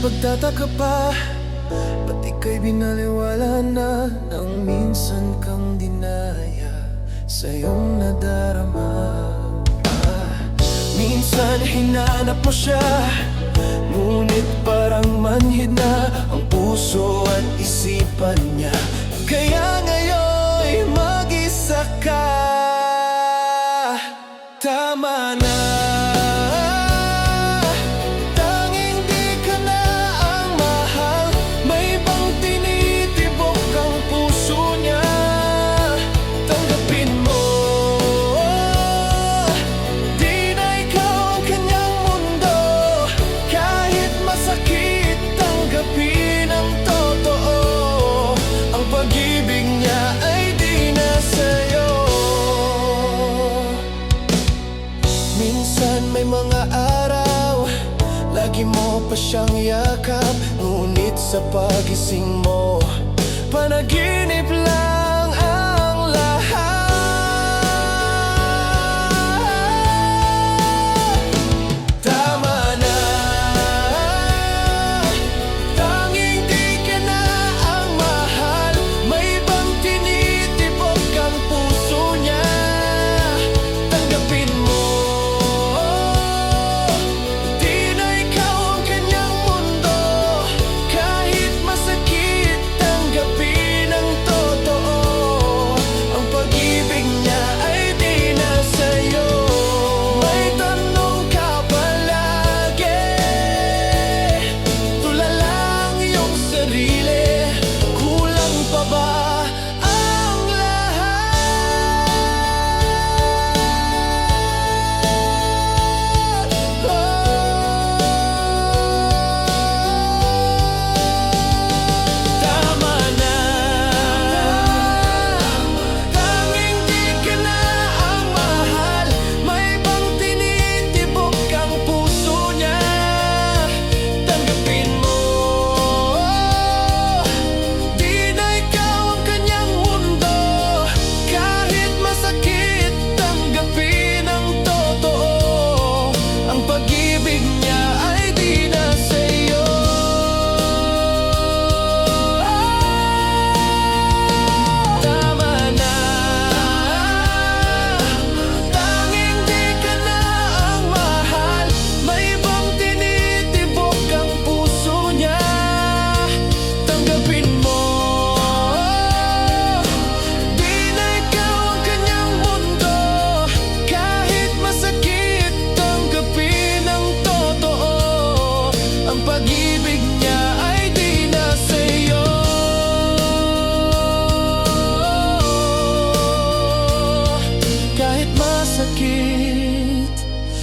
Pagtataka pa, ba't ika'y binaliwala na nang minsan kang dinaya sa iyong nadarama? Minsan hinanap mo siya, ngunit parang manhid na ang puso at isipan niya. Kaya ngayon'y mag-isa ka. Tama na, tanging di ka na ang mahal. May bang tinitibok ang puso niya? Tanggapin mo, di na ikaw ang kanyang mundo. Kahit masakit, tanggapin ang totoo. Ang pag-ibig niya ay di na sa'yo. Minsan may mga araw, lagi mo pa siyang yakap, ngunit sa pagising mo, panaginip lang ang lahat. Tama na, tanging di ka na ang mahal. May bang tinitibok ang puso niya? Tanggapin mo,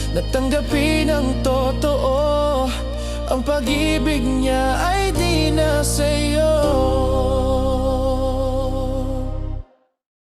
natanggapin ang totoo. Ang pag-ibig niya ay di na sa'yo.